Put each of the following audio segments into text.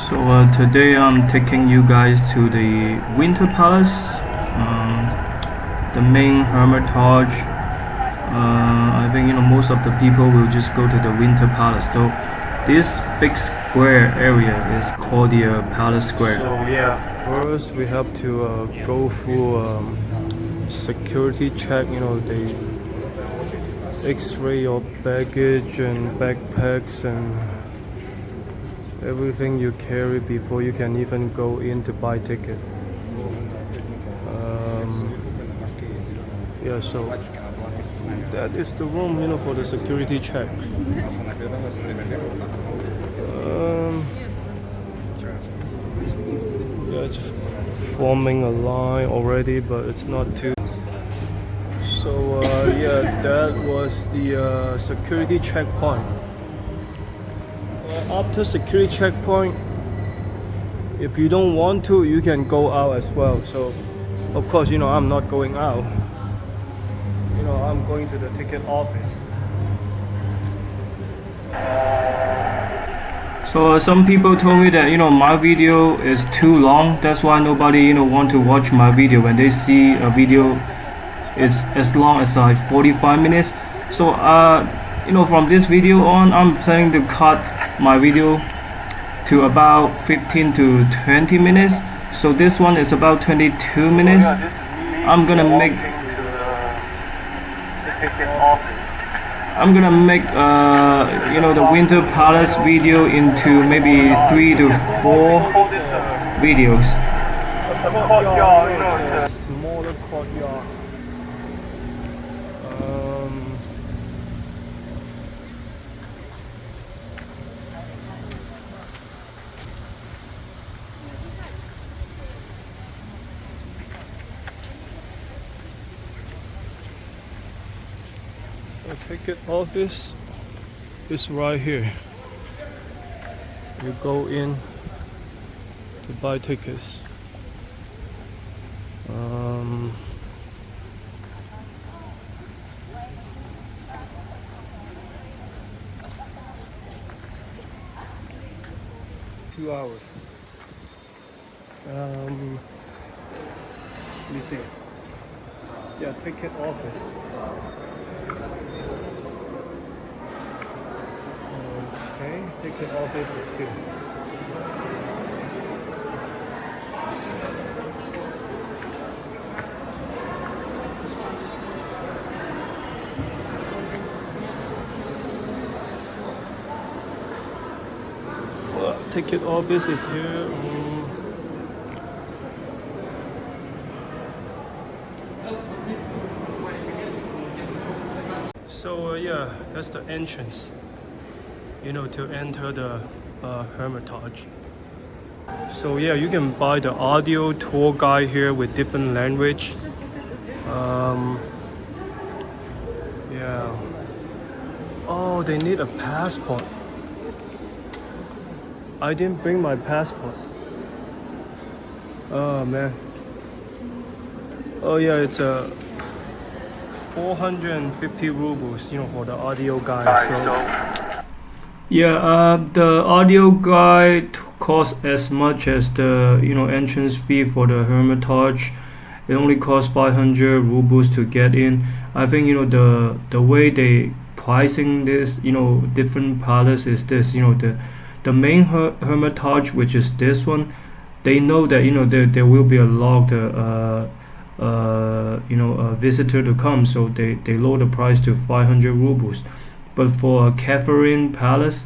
So today I'm taking you guys to the Winter Palace, the main Hermitage. I think most of the people will just go to the Winter Palace. So this big square area is called the Palace Square. So yeah, first we have to go through security check. They X-ray your baggage and backpacks and everything you carry before you can even go in to buy ticket. Yeah, so that is the room, for the security check. Yeah, it's forming a line already, but it's not too. So yeah, that was the security checkpoint. After security checkpoint, if you don't want to, you can go out as well. So of course, I'm not going out. I'm going to the ticket office. So some people told me that my video is too long. That's why nobody want to watch my video. When they see a video is as long as like 45 minutes. So from this video on, I'm planning to cut my video to about 15 to 20 minutes. So this one is about 22 minutes. I'm gonna make the Winter Palace video into maybe 3 to 4 videos. Smaller courtyard. The ticket office is right here. You go in to buy tickets. Two hours. Let me see. Yeah, ticket office. Okay, ticket office is here. Ticket office is here. So yeah, that's the entrance. To enter the Hermitage. So yeah, you can buy the audio tour guide here with different language. Yeah. Oh, they need a passport. I didn't bring my passport. Oh man. Oh yeah, it's 450 rubles, for the audio guide. So yeah, the audio guide costs as much as the entrance fee for the Hermitage. It only costs 500 rubles to get in. I think the way they pricing this different palace is this. The main Hermitage, which is this one, they know that there will be a lot of visitor to come, so they lower the price to 500 rubles. But for Catherine Palace,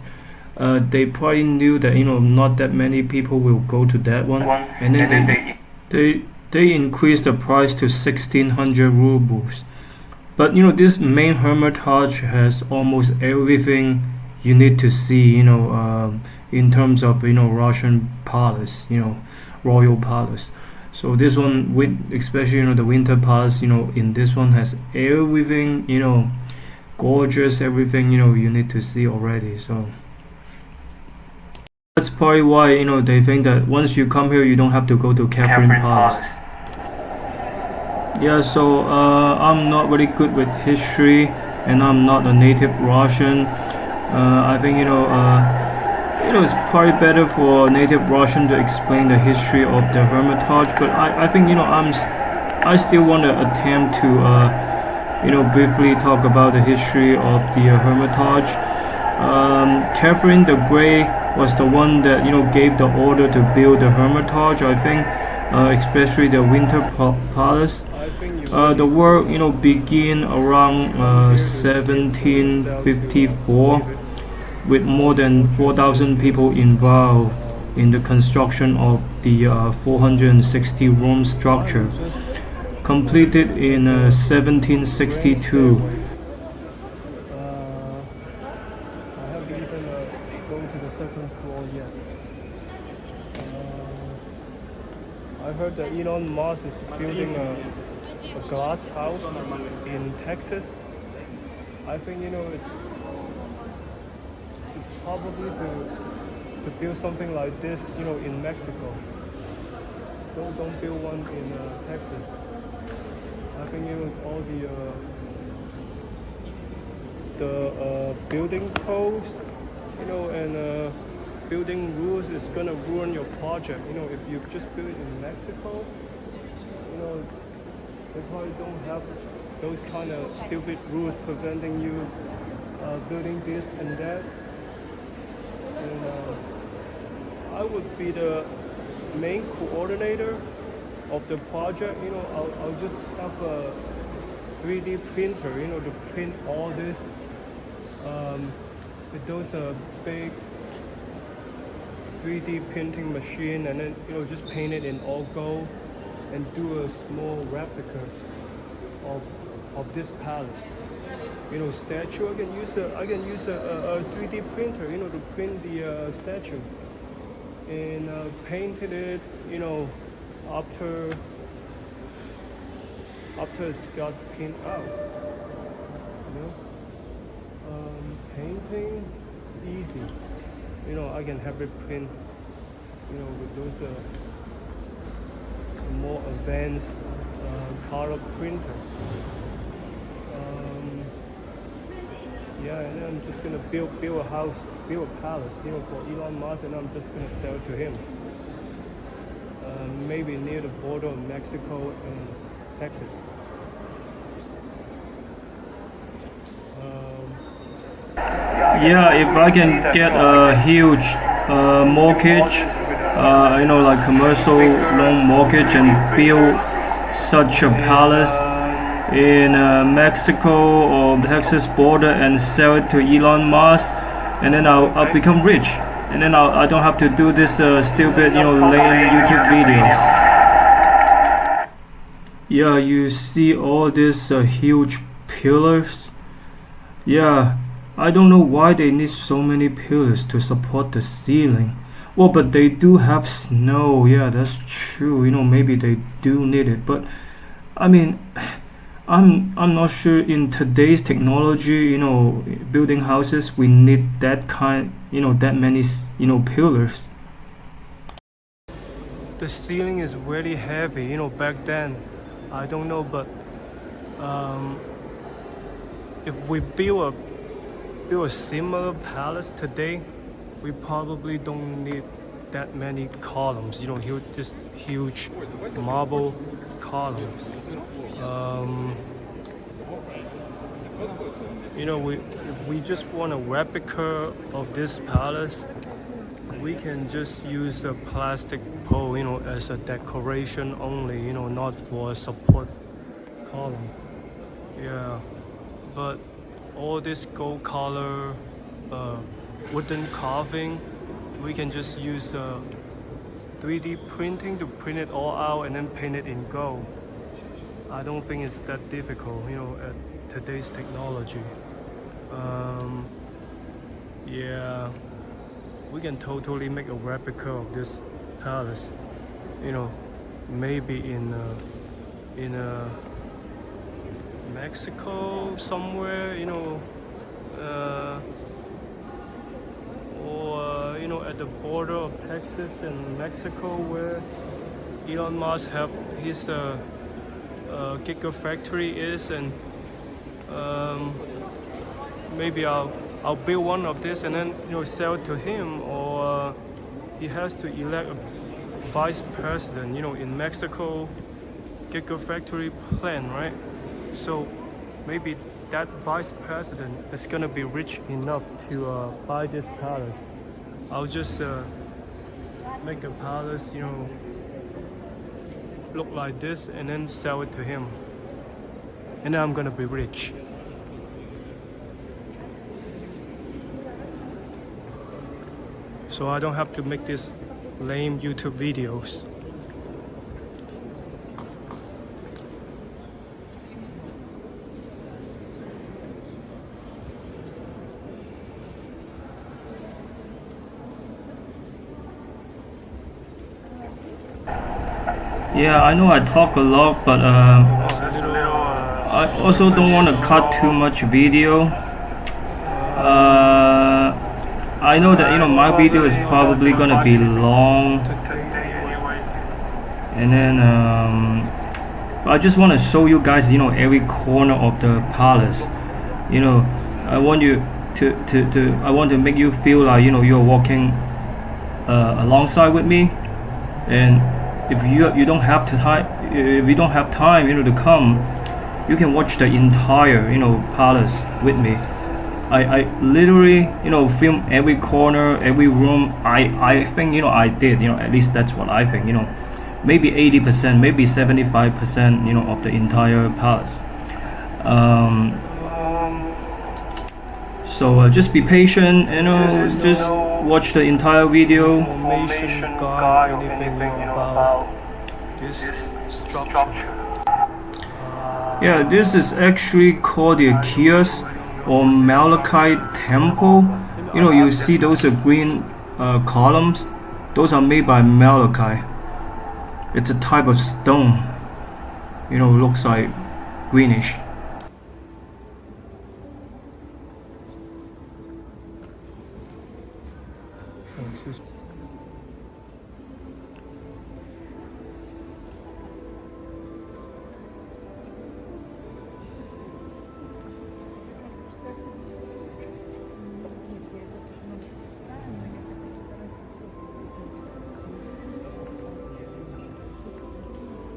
they probably knew that not that many people will go to that one, and then they increased the price to 1600 rubles. But this main Hermitage has almost everything you need to see. In terms of Russian palace, royal palace. So this one, with especially the Winter Palace, in this one has everything, gorgeous, everything you need to see already. So that's probably why they think that once you come here you don't have to go to Catherine Palace. Yeah, so I'm not really good with history and I'm not a native Russian. I think It's probably better for a native Russian to explain the history of the Hermitage, but I think I still want to attempt to briefly talk about the history of the Hermitage. Catherine the Great was the one that gave the order to build the Hermitage. I think, especially the Winter Palace. The work began around 1754 with more than 4,000 people involved in the construction of the 460-room structure, completed in 1762. I haven't even gone to the second floor yet. I heard that Elon Musk is building a glass house in Texas. I think it's probably to build something like this in Mexico. Don't build one in Texas. I think all the building codes, and building rules is gonna ruin your project. If you just build it in Mexico, they probably don't have those kind of stupid rules preventing you building this and that. And I would be the main coordinator of the project. I'll just have a 3D printer, to print all this with those big 3D printing machine, and then just paint it in all gold and do a small replica of this palace. Statue. I can use a 3D printer, to print the statue, and painted it, after it's got paint out. Painting easy. I can have it print, with those more advanced color printer. Yeah, and then I'm just gonna build a house, build a palace, for Elon Musk, and I'm just gonna sell it to him. Maybe near the border of Mexico and Texas. Yeah, if I can get a huge mortgage, like commercial loan mortgage, and build such a palace in Mexico or Texas border and sell it to Elon Musk, and then I'll become rich, and then I don't have to do this stupid lame YouTube videos. Yeah, you see all these huge pillars. Yeah, I don't know why they need so many pillars to support the ceiling. Well, but they do have snow. Yeah, that's true. Maybe they do need it, but I mean, I'm not sure in today's technology, building houses, we need that many, pillars. The ceiling is really heavy. Back then, I don't know, but if we build a similar palace today, we probably don't need that many columns. Just huge marble columns. If we just want a replica of this palace, we can just use a plastic pole, as a decoration only, not for a support column. Yeah, but all this gold color wooden carving, we can just use 3D printing to print it all out and then paint it in gold. I don't think it's that difficult, at today's technology. Yeah, we can totally make a replica of this palace. Maybe in Mexico somewhere, or at the border of Texas and Mexico, where Elon Musk have his giga-factory is, and maybe I'll build one of this and then sell it to him, or he has to elect a vice president. In Mexico, giga-factory plan, right? So maybe that vice president is gonna be rich enough to buy this palace. I'll just make the palace, look like this and then sell it to him. And then I'm gonna be rich. So I don't have to make these lame YouTube videos. Yeah, I know I talk a lot, but I also don't want to cut too much video. I know that my video is probably gonna be long, and then I just want to show you guys every corner of the palace. I want you I want to make you feel like you're walking alongside with me. And if you don't have time to come, you can watch the entire palace with me. I literally film every corner, every room. I think I did, at least that's what I think, maybe 80%, maybe 75% of the entire palace. So just be patient, just watch the entire video. Information guide, anything about this structure. Yeah, this is actually called the Kios or Malachite Temple. You see those green columns? Those are made by malachite. It's a type of stone. Looks like greenish.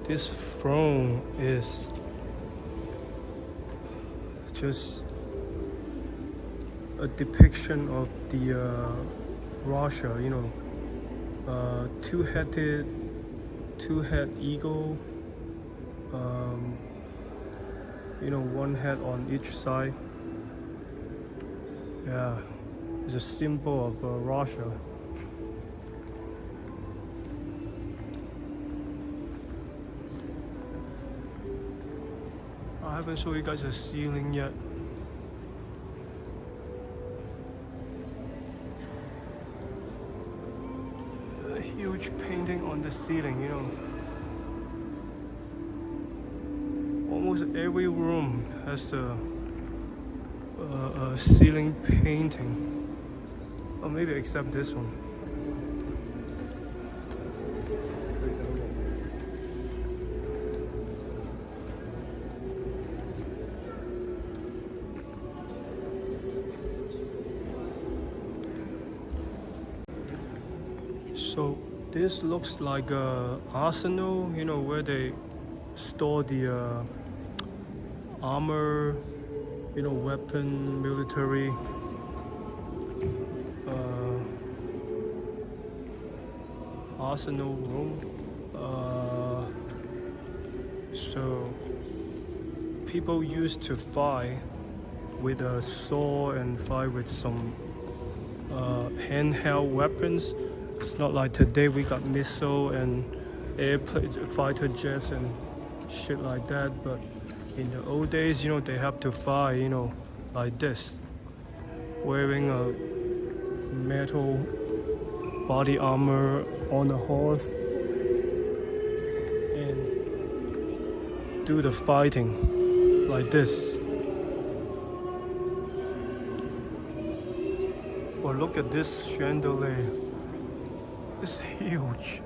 This throne is just a depiction of the Russia, two-head eagle, one head on each side. Yeah, it's a symbol of Russia. I haven't shown you guys the ceiling yet. A huge painting on the ceiling, Almost every room has a ceiling painting. Or maybe except this one. So this looks like a arsenal, where they store the armor, weapon, military. Arsenal room. So people used to fight with a sword and fight with some handheld weapons. It's not like today we got missile and airplane fighter jets and shit like that, but in the old days, they have to fight, like this, wearing a metal body armor on a horse and do the fighting like this. Well, look at this chandelier. It's huge.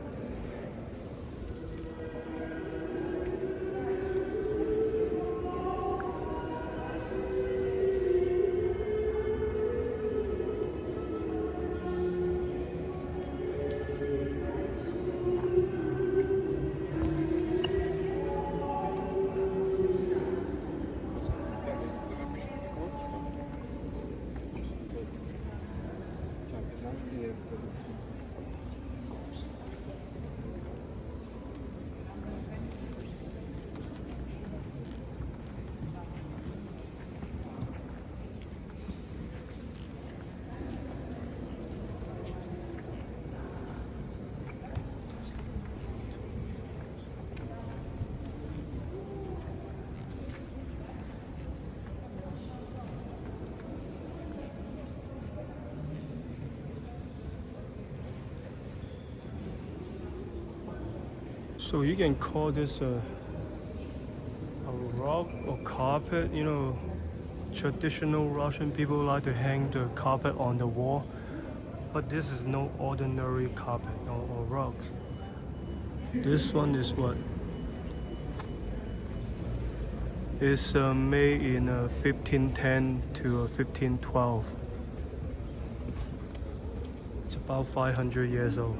So you can call this a rug or carpet. You know, traditional Russian people like to hang the carpet on the wall, but this is no ordinary carpet or rug. This one is what? It's made in 1510 to 1512. It's about 500 years old.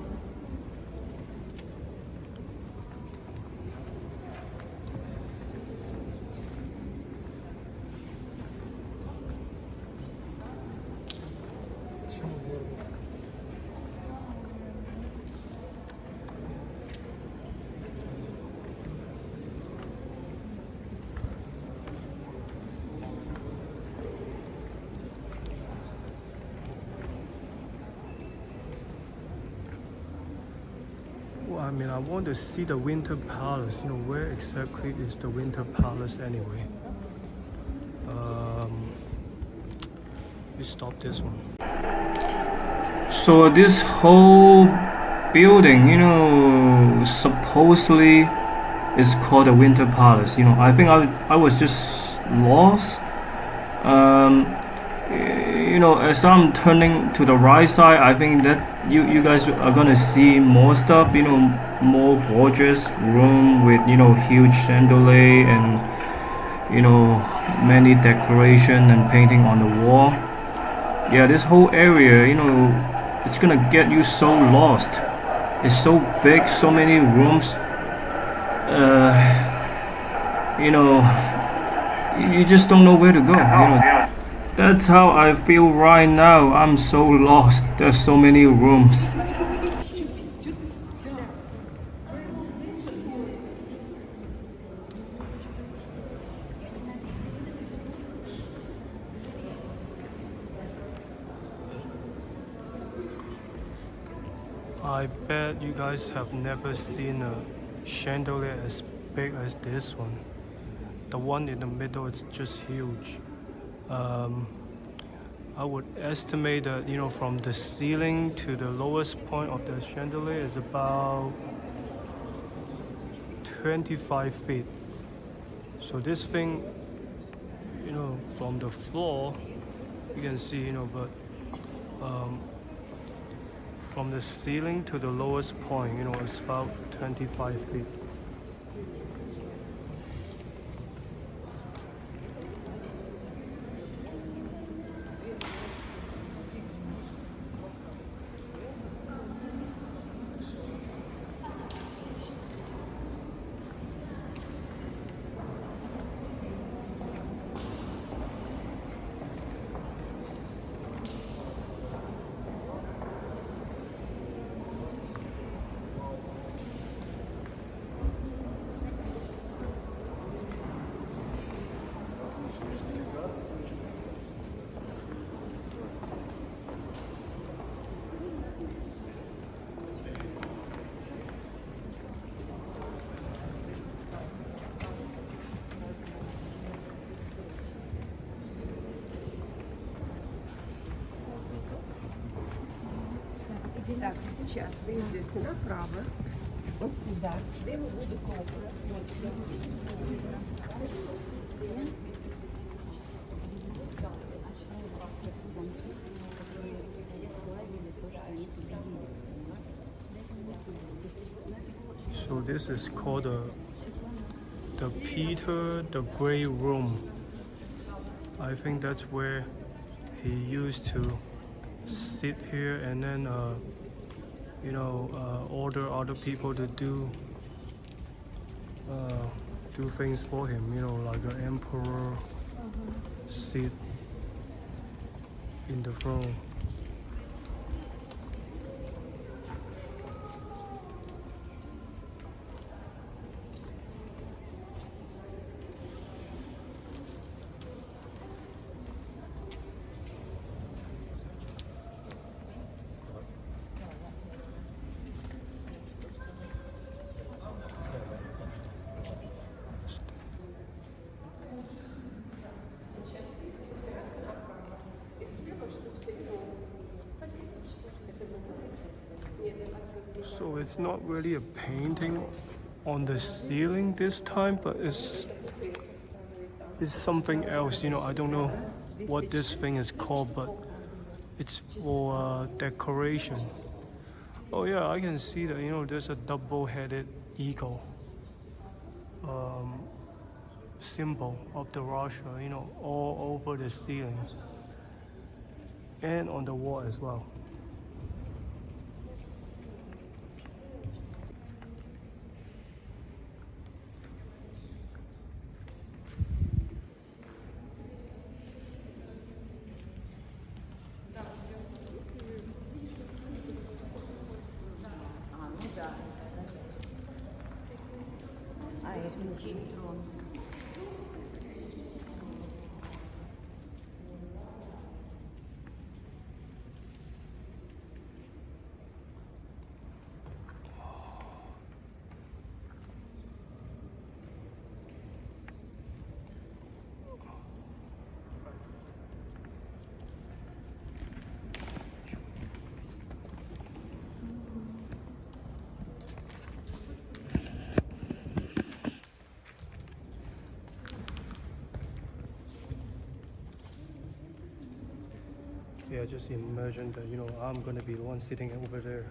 Well, I mean, I want to see the Winter Palace. You know, where exactly is the Winter Palace anyway? We stop this one. So this whole building, you know, supposedly is called the Winter Palace. You know, I think I was just lost. You know, as I'm turning to the right side, I think that you guys are gonna see more stuff. You know, more gorgeous room with, you know, huge chandelier and, you know, many decoration and painting on the wall. Yeah, this whole area, you know, it's gonna get you so lost. It's so big, so many rooms. You know, you just don't know where to go. You know, that's how I feel right now. I'm so lost. There's so many rooms. I bet you guys have never seen a chandelier as big as this one. The one in the middle is just huge. I would estimate that, you know, from the ceiling to the lowest point of the chandelier is about 25 feet. So this thing, you know, from the floor, you can see, you know, but from the ceiling to the lowest point, you know, it's about 25 feet. Так, сейчас вы идете направо, вот сюда, слева будет кухня, вот слева So this is called the Peter the Great Room. I think that's where he used to sit here and then you know, order other people to do things for him, you know, like an emperor sit in the throne. So it's not really a painting on the ceiling this time, but it's something else. I don't know what this thing is called, but it's for decoration. Oh yeah, I can see that. There's a double-headed eagle symbol of the Russia. All over the ceiling and on the wall as well. Yeah, just imagine that I'm gonna be the one sitting over there.